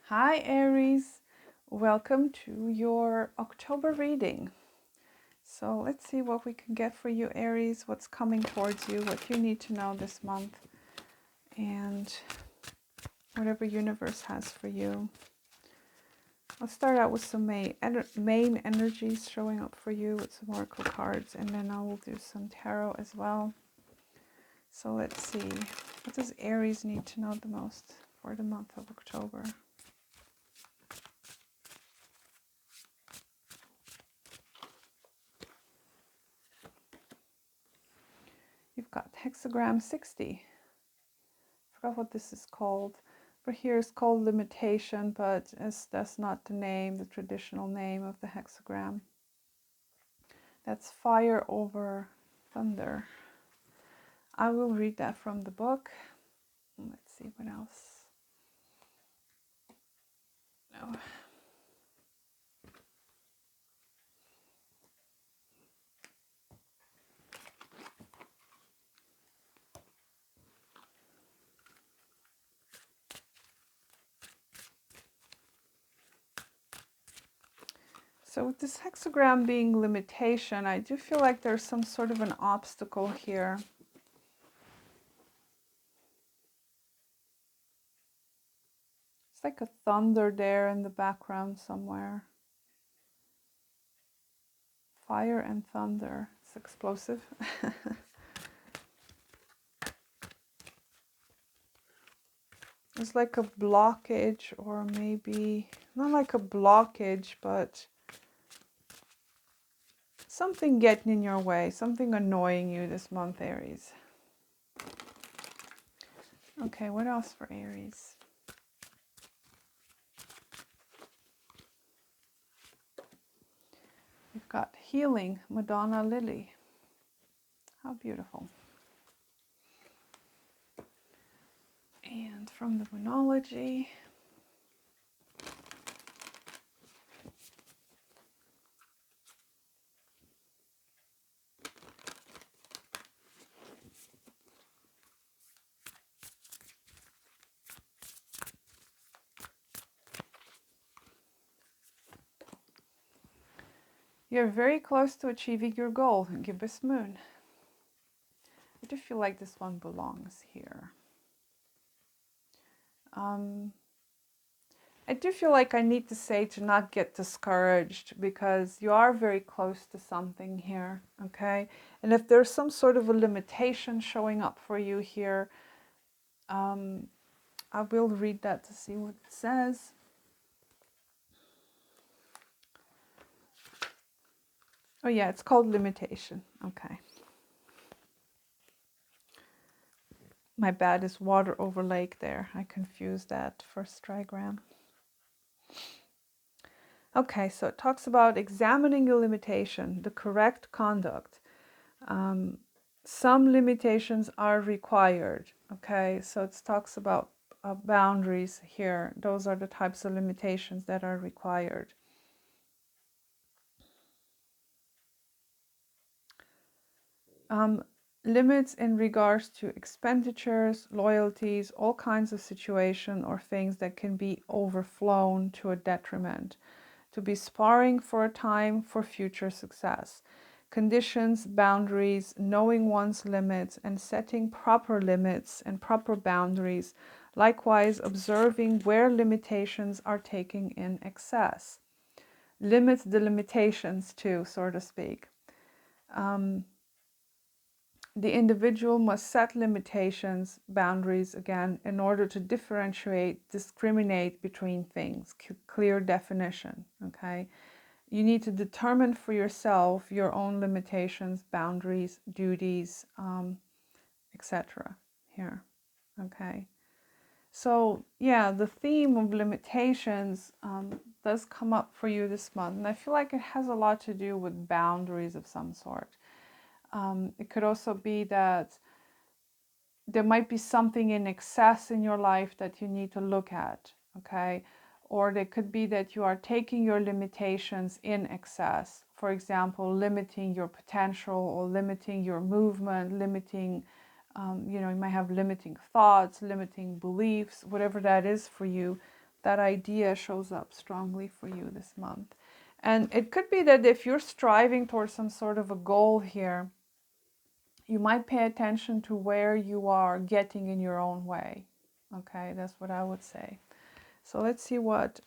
Hi Aries, welcome to your October reading. So let's see what we can get for you Aries, what's coming towards you, what you need to know this month, and whatever universe has for you. I'll start out with some main energies showing up for you with some oracle cards, and then I will do some tarot as well. So let's see, what does Aries need to know the most for the month of October? You've got hexagram 60. I forgot what this is called. For here it's called limitation, but that's not the name, the traditional name of the hexagram. That's fire over thunder. I will read that from the book. Let's see what else. No. So with this hexagram being limitation, I do feel like there's some sort of an obstacle here. It's like a thunder there in the background somewhere. Fire and thunder. It's explosive. It's like a blockage, or maybe not like a blockage, but something getting in your way, something annoying you this month, Aries. Okay, what else for Aries? We've got healing, Madonna Lily. How beautiful. And from the Moonology, you're very close to achieving your goal, Gibbous Moon. I do feel like this one belongs here. I do feel like I need to say to not get discouraged, because you are very close to something here, okay? And if there's some sort of a limitation showing up for you here, I will read that to see what it says. Oh yeah, it's called limitation, okay. My bad, is water over lake there. I confused that first trigram. Okay, so it talks about examining your limitation, the correct conduct. Some limitations are required, okay? So it talks about boundaries here. Those are the types of limitations that are required. Limits in regards to expenditures, loyalties, all kinds of situation or things that can be overflown to a detriment. To be sparring for a time for future success. Conditions, boundaries, knowing one's limits and setting proper limits and proper boundaries. Likewise, observing where limitations are taking in excess. Limit the limitations too, so to speak. The individual must set limitations, boundaries again, in order to differentiate, discriminate between things, clear definition, okay? You need to determine for yourself your own limitations, boundaries, duties, etc. here, okay? So yeah, the theme of limitations does come up for you this month, and I feel like it has a lot to do with boundaries of some sort. It could also be that there might be something in excess in your life that you need to look at, okay? Or there could be that you are taking your limitations in excess. For example, limiting your potential or limiting your movement, limiting, you might have limiting thoughts, limiting beliefs, whatever that is for you. That idea shows up strongly for you this month. And it could be that if you're striving towards some sort of a goal here, you might pay attention to where you are getting in your own way. Okay, that's what I would say. So let's see what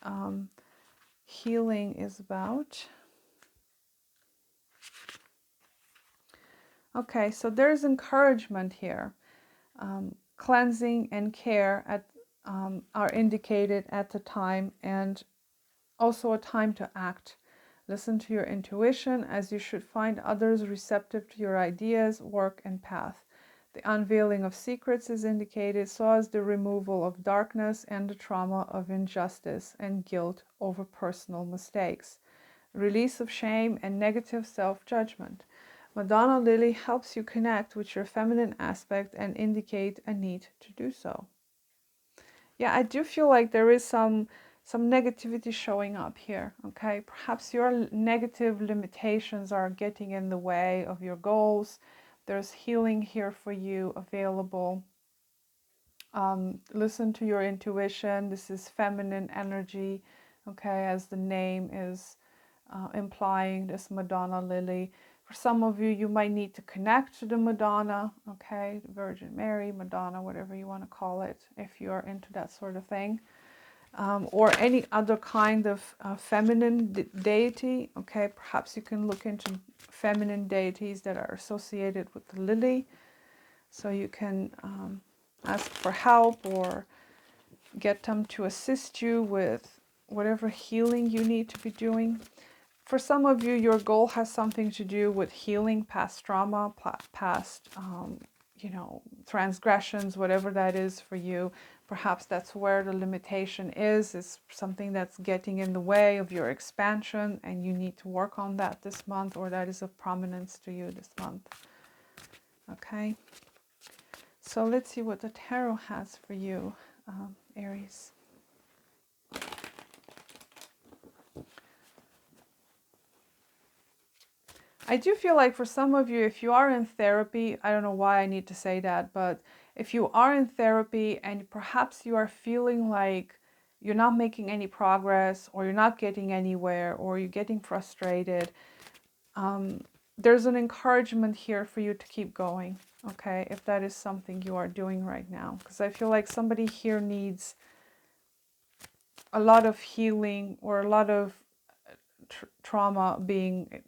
healing is about. Okay, so there's encouragement here. Cleansing and care are indicated at the time, and also a time to act. Listen to your intuition, as you should find others receptive to your ideas, work, and path. The unveiling of secrets is indicated, so as the removal of darkness and the trauma of injustice and guilt over personal mistakes. Release of shame and negative self-judgment. Madonna Lily helps you connect with your feminine aspect and indicate a need to do so. Yeah, I do feel like there is some negativity showing up here, okay? Perhaps your negative limitations are getting in the way of your goals. There's healing here for you available. Listen to your intuition. This is feminine energy, okay, as the name is implying, this Madonna Lily. For some of you, you might need to connect to the Madonna, okay, Virgin Mary, Madonna, whatever you want to call it, if you're into that sort of thing. Or any other kind of feminine deity, okay, perhaps you can look into feminine deities that are associated with the lily, so you can ask for help or get them to assist you with whatever healing you need to be doing. For some of you, your goal has something to do with healing past trauma, past, transgressions, whatever that is for you. Perhaps that's where the limitation is something that's getting in the way of your expansion, and you need to work on that this month, or that is of prominence to you this month. Okay, so let's see what the tarot has for you, Aries. I do feel like for some of you, if you are in therapy, I don't know why I need to say that, but if you are in therapy and perhaps you are feeling like you're not making any progress, or you're not getting anywhere, or you're getting frustrated, there's an encouragement here for you to keep going, okay, if that is something you are doing right now. Because I feel like somebody here needs a lot of healing, or a lot of trauma being,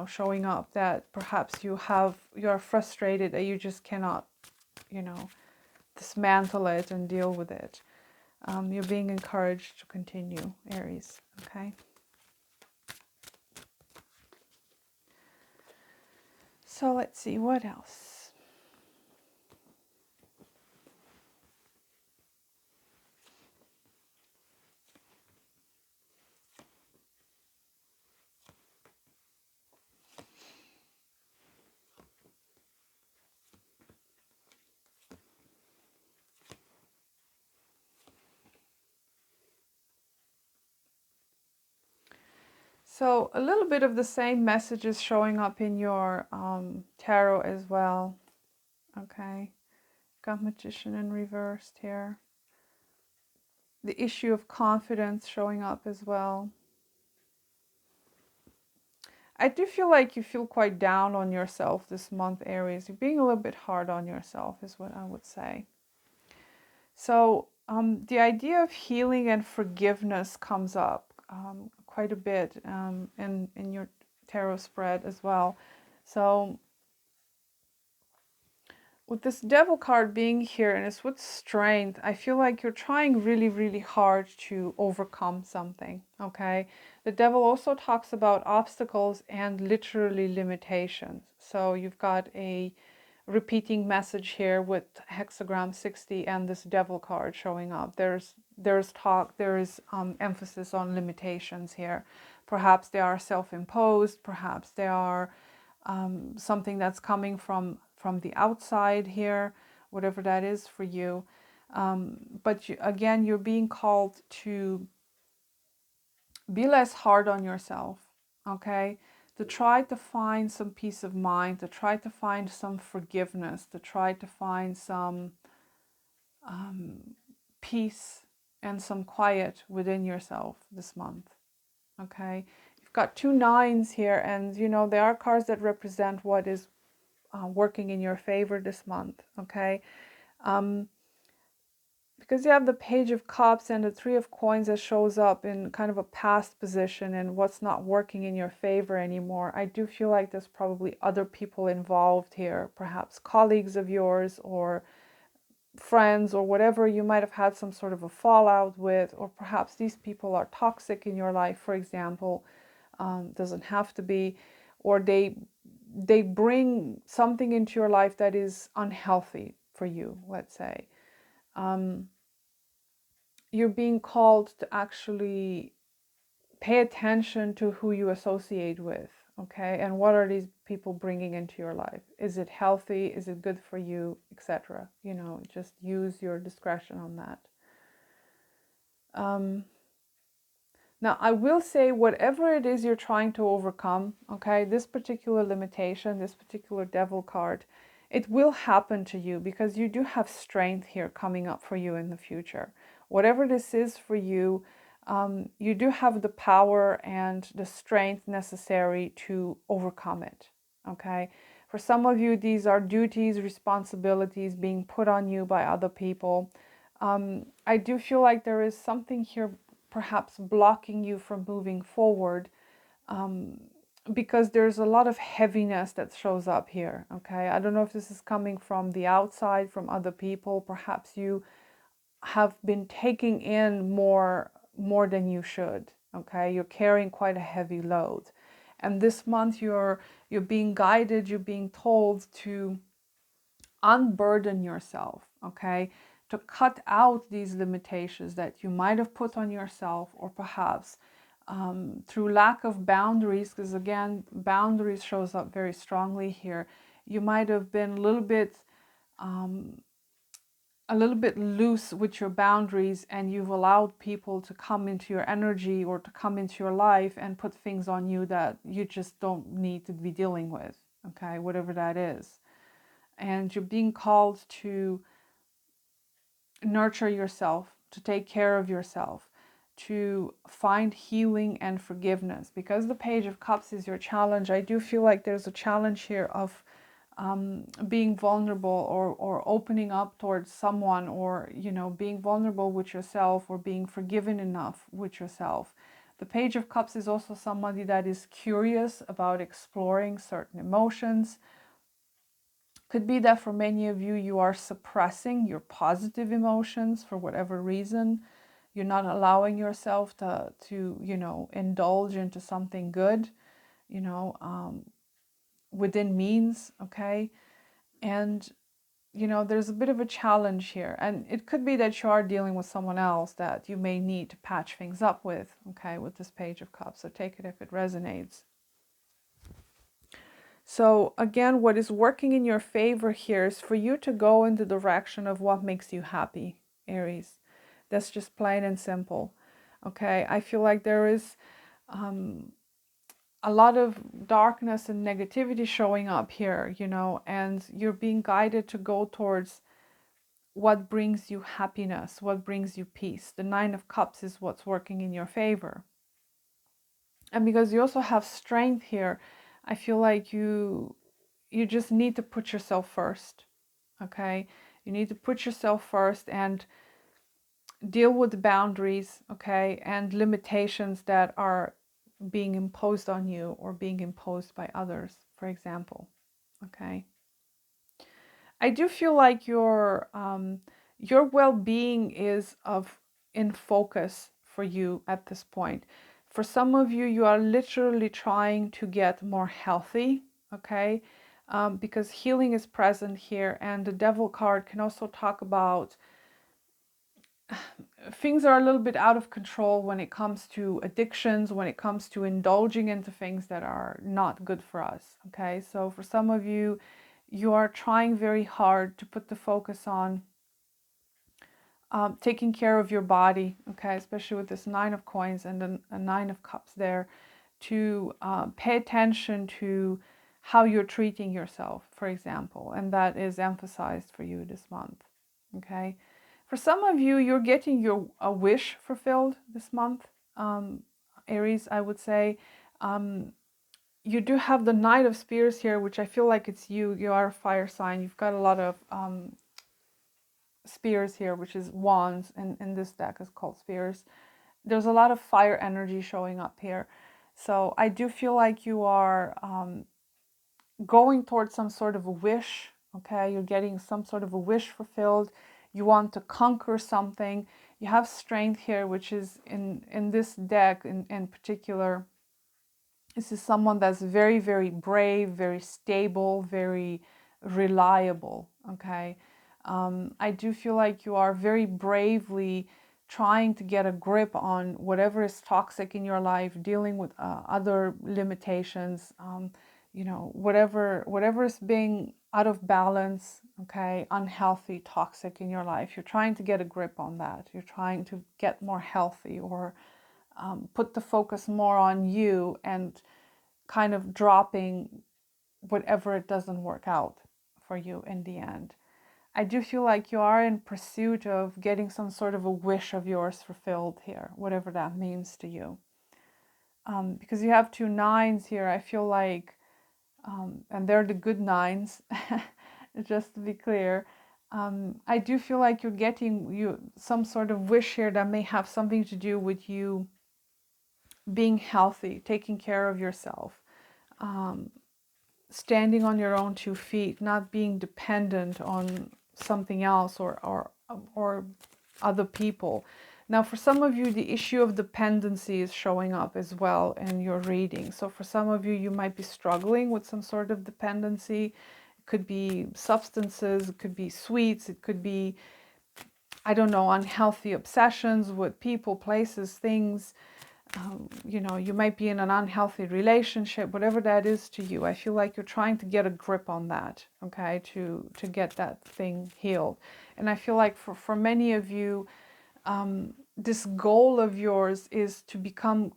showing up, that perhaps you're frustrated that you just cannot, dismantle it and deal with it. You're being encouraged to continue, Aries, okay? So let's see, what else? So a little bit of the same messages showing up in your tarot as well, okay? Got Magician in reversed here. The issue of confidence showing up as well. I do feel like you feel quite down on yourself this month, Aries. You're being a little bit hard on yourself is what I would say. So the idea of healing and forgiveness comes up quite a bit in your tarot spread as well. So with this devil card being here, and it's with strength, I feel like you're trying really, really hard to overcome something, okay? The devil also talks about obstacles and literally limitations. So you've got a repeating message here with hexagram 60 and this devil card showing up. There's emphasis on limitations here. Perhaps they are self-imposed, perhaps they are something that's coming from the outside here, whatever that is for you. But again, you're being called to be less hard on yourself, okay? To try to find some peace of mind, to try to find some forgiveness, to try to find some peace and some quiet within yourself this month. Okay, you've got 2 9s here, and you know, there are cards that represent what is working in your favor this month. Okay, because you have the Page of Cups and the Three of Coins that shows up in kind of a past position and what's not working in your favor anymore. I do feel like there's probably other people involved here, perhaps colleagues of yours or friends or whatever you might have had some sort of a fallout with, or perhaps these people are toxic in your life, for example. Doesn't have to be, or they bring something into your life that is unhealthy for you, let's say. You're being called to actually pay attention to who you associate with, okay? And what are these people bringing into your life? Is it healthy? Is it good for you, etc.? You know, just use your discretion on that. Now, I will say, whatever it is you're trying to overcome, okay, this particular limitation, this particular devil card, it will happen to you because you do have strength here coming up for you in the future. Whatever this is for you, you do have the power and the strength necessary to overcome it, okay? For some of you, these are duties, responsibilities being put on you by other people. I do feel like there is something here perhaps blocking you from moving forward, because there's a lot of heaviness that shows up here, okay? I don't know if this is coming from the outside, from other people. Perhaps you have been taking in more than you should, okay? You're carrying quite a heavy load. And this month you're being guided, you're being told to unburden yourself, okay? To cut out these limitations that you might have put on yourself, or perhaps through lack of boundaries, because again, boundaries shows up very strongly here. You might have been a little bit loose with your boundaries, and you've allowed people to come into your energy or to come into your life and put things on you that you just don't need to be dealing with, okay? Whatever that is. And you're being called to nurture yourself, to take care of yourself, to find healing and forgiveness. Because the Page of Cups is your challenge, I do feel like there's a challenge here of being vulnerable, or opening up towards someone, or, you know, being vulnerable with yourself, or being forgiven enough with yourself. The Page of Cups is also somebody that is curious about exploring certain emotions. Could be that for many of you, you are suppressing your positive emotions for whatever reason. You're not allowing yourself to you know, indulge into something good, you know, within means, okay? And, you know, there's a bit of a challenge here. And it could be that you are dealing with someone else that you may need to patch things up with, okay, with this Page of Cups. So take it if it resonates. So again, what is working in your favor here is for you to go in the direction of what makes you happy, Aries. That's just plain and simple. Okay, I feel like there is a lot of darkness and negativity showing up here, you know, and you're being guided to go towards what brings you happiness, what brings you peace. The Nine of Cups is what's working in your favor. And because you also have strength here, I feel like you just need to put yourself first, okay? You need to put yourself first and deal with the boundaries, okay, and limitations that are being imposed on you or being imposed by others, for example, okay? I do feel like your well-being is in focus for you at this point. For some of you, you are literally trying to get more healthy, okay? Because healing is present here, and the Devil card can also talk about things are a little bit out of control when it comes to addictions, when it comes to indulging into things that are not good for us, okay? So for some of you, you are trying very hard to put the focus on taking care of your body, okay, especially with this Nine of Coins and a Nine of Cups there, to pay attention to how you're treating yourself, for example, and that is emphasized for you this month, okay? For some of you, you're getting a wish fulfilled this month, Aries, I would say. You do have the Knight of Spears here, which I feel like it's you. You are a fire sign. You've got a lot of spears here, which is wands, and in this deck is called spears. There's a lot of fire energy showing up here. So I do feel like you are going towards some sort of a wish, okay? You're getting some sort of a wish fulfilled. You want to conquer something. You have strength here, which is in this deck in particular. This is someone that's very, very brave, very stable, very reliable, okay? I do feel like you are very bravely trying to get a grip on whatever is toxic in your life, dealing with other limitations, you know, whatever is being out of balance, okay, unhealthy, toxic in your life. You're trying to get a grip on that. You're trying to get more healthy, or put the focus more on you and kind of dropping whatever it doesn't work out for you in the end. I do feel like you are in pursuit of getting some sort of a wish of yours fulfilled here, whatever that means to you. Because you have two nines here, I feel like, and they're the good nines, just to be clear. I do feel like you're getting some sort of wish here that may have something to do with you being healthy, taking care of yourself, standing on your own 2 feet, not being dependent on something else or other people. Now, for some of you, the issue of dependency is showing up as well in your reading. So for some of you, you might be struggling with some sort of dependency. It could be substances, it could be sweets, it could be, I don't know, unhealthy obsessions with people, places, things. You know, you might be in an unhealthy relationship, whatever that is to you. I feel like you're trying to get a grip on that, okay, to get that thing healed. And I feel like for many of you, this goal of yours is to become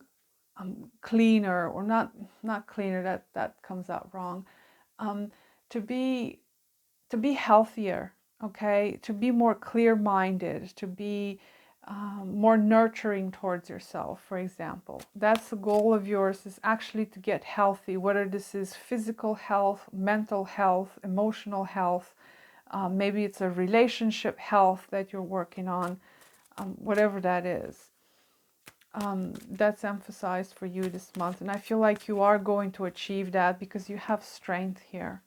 cleaner, or not cleaner, that comes out wrong, to be healthier, okay, to be more clear-minded, to be more nurturing towards yourself, for example. That's the goal of yours, is actually to get healthy, whether this is physical health, mental health, emotional health, maybe it's a relationship health that you're working on, whatever that is. That's emphasized for you this month, and I feel like you are going to achieve that because you have strength here.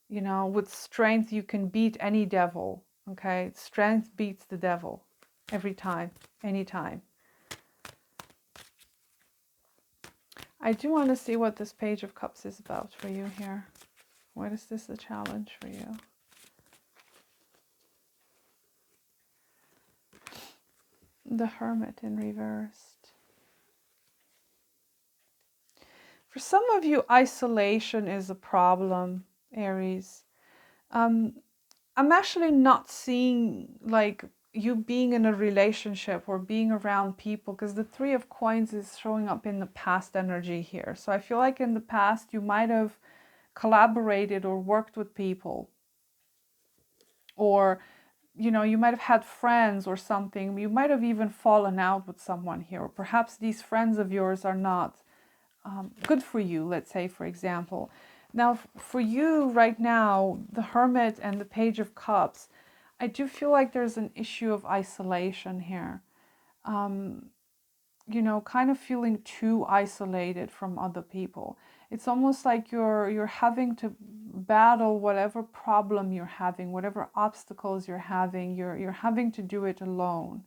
You know, with strength, you can beat any devil, okay? Strength beats the devil every time, anytime. I do want to see what this Page of Cups is about for you here. What is this a challenge for you? The Hermit in reversed. For some of you, isolation is a problem, Aries. I'm actually not seeing like you being in a relationship or being around people, because the Three of Coins is showing up in the past energy here. So I feel like in the past you might have collaborated or worked with people, or you know, you might have had friends or something. You might have even fallen out with someone here, or perhaps these friends of yours are not good for you, let's say, for example. Now, for you right now, the Hermit and the Page of Cups, I do feel like there's an issue of isolation here. You know, kind of feeling too isolated from other people. It's almost like you're having to battle whatever problem you're having, whatever obstacles you're having. You're having to do it alone.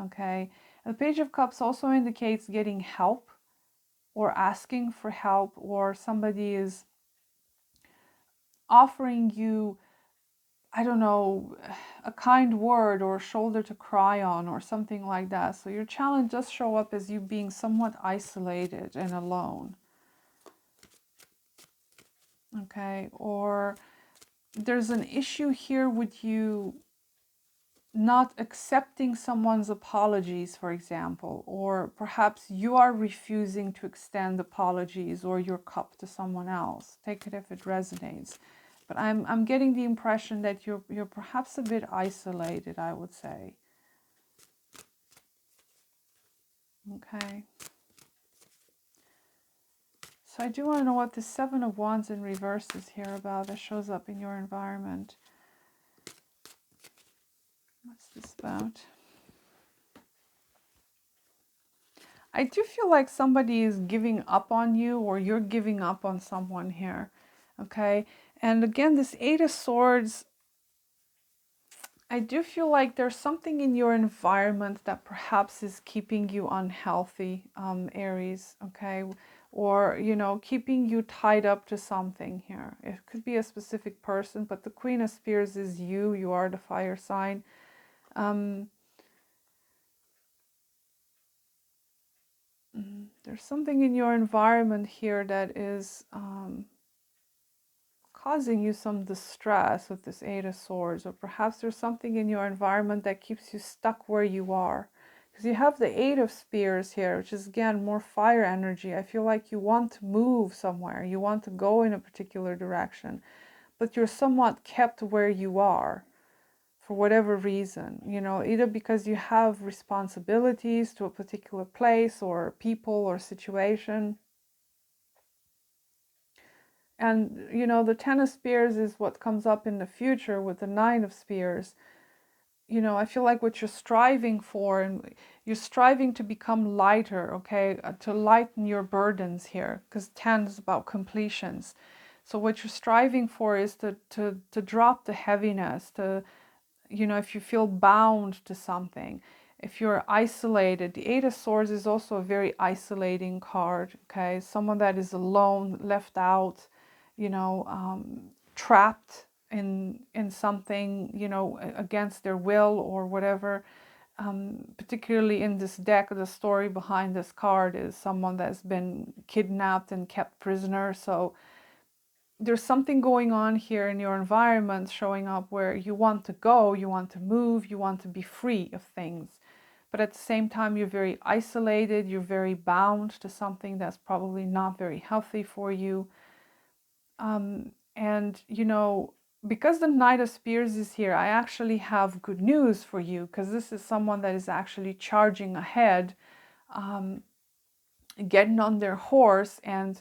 Okay. And the Page of Cups also indicates getting help, or asking for help, or somebody is offering you, I don't know, a kind word or a shoulder to cry on or something like that. So your challenge does show up as you being somewhat isolated and alone. Okay, or there's an issue here with you not accepting someone's apologies, for example, or perhaps you are refusing to extend apologies or your cup to someone else. Take it if it resonates. But I'm getting the impression that you're perhaps a bit isolated, I would say. Okay. So I do want to know what the Seven of Wands in reverse is here about that shows up in your environment. What's this about? I do feel like somebody is giving up on you, or you're giving up on someone here. Okay. And again, this Eight of Swords, I do feel like there's something in your environment that perhaps is keeping you unhealthy, Aries, okay? Or, you know, keeping you tied up to something here. It could be a specific person, but the Queen of Spears is you. You are the fire sign. There's something in your environment here that is causing you some distress with this Eight of Swords, or perhaps there's something in your environment that keeps you stuck where you are. Because you have the Eight of Spears here, which is again more fire energy. I feel like you want to move somewhere, you want to go in a particular direction, but you're somewhat kept where you are for whatever reason, you know, either because you have responsibilities to a particular place or people or situation. And, you know, the Ten of Spears is what comes up in the future with the Nine of Spears. You know, I feel like what you're striving for, and you're striving to become lighter, okay, to lighten your burdens here, because 10 is about completions. So what you're striving for is to drop the heaviness, to, you know, if you feel bound to something, if you're isolated. The Eight of Swords is also a very isolating card, okay? Someone that is alone, left out, you know, trapped in something, you know, against their will or whatever. Particularly in this deck, the story behind this card is someone that's been kidnapped and kept prisoner. So there's something going on here in your environment showing up where you want to go, you want to move, you want to be free of things. But at the same time, you're very isolated, you're very bound to something that's probably not very healthy for you. And, you know, because the Knight of Spears is here, I actually have good news for you, because this is someone that is actually charging ahead, getting on their horse and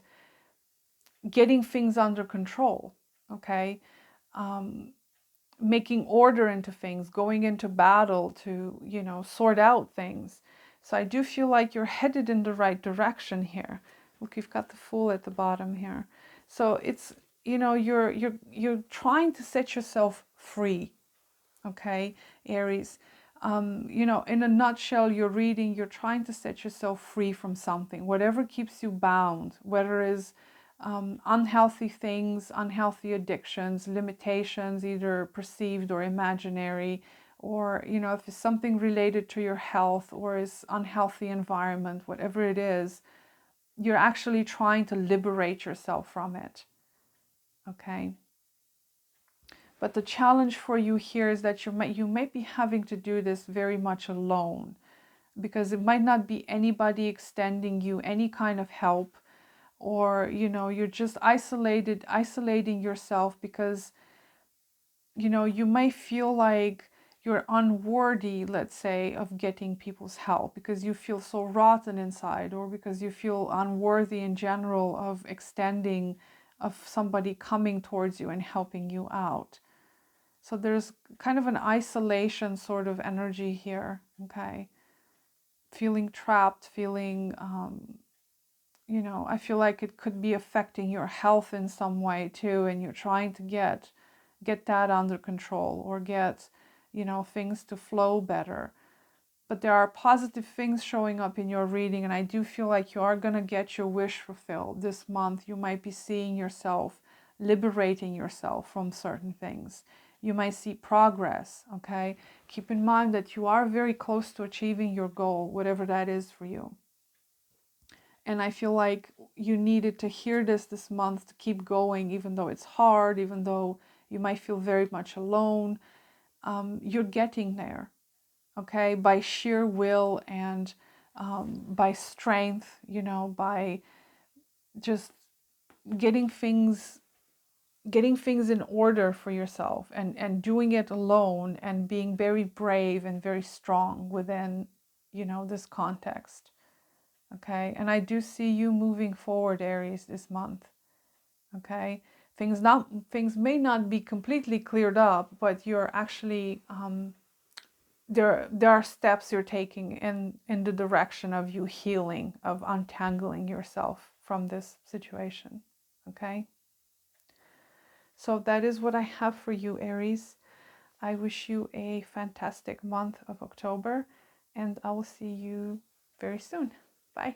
getting things under control, okay? Making order into things, going into battle to, you know, sort out things. So I do feel like you're headed in the right direction here. Look, you've got the Fool at the bottom here. So it's, you know, you're trying to set yourself free, okay, Aries. You know, in a nutshell, you're trying to set yourself free from something, whatever keeps you bound, whether it's unhealthy things, unhealthy addictions, limitations, either perceived or imaginary, or, you know, if it's something related to your health or is unhealthy environment, whatever it is, you're actually trying to liberate yourself from it, okay? But the challenge for you here is that you may be having to do this very much alone, because it might not be anybody extending you any kind of help, or, you know, you're just isolating yourself because, you know, you may feel like you're unworthy, let's say, of getting people's help because you feel so rotten inside, or because you feel unworthy in general of extending, of somebody coming towards you and helping you out. So there's kind of an isolation sort of energy here, okay? Feeling trapped, feeling, you know, I feel like it could be affecting your health in some way too, and you're trying to get that under control, or get, you know, things to flow better. But there are positive things showing up in your reading, and I do feel like you are going to get your wish fulfilled this month. You might be seeing yourself liberating yourself from certain things. You might see progress, okay? Keep in mind that you are very close to achieving your goal, whatever that is for you. And I feel like you needed to hear this month to keep going, even though it's hard, even though you might feel very much alone. You're getting there, okay? By sheer will and by strength, you know, by just getting things, getting things in order for yourself, and doing it alone, and being very brave and very strong within, you know, this context. Okay, and I do see you moving forward, Aries, this month. Okay, things may not be completely cleared up, but you're actually there are steps you're taking in the direction of you healing, of untangling yourself from this situation. Okay, so that is what I have for you, Aries. I wish you a fantastic month of October, and I will see you very soon. Bye.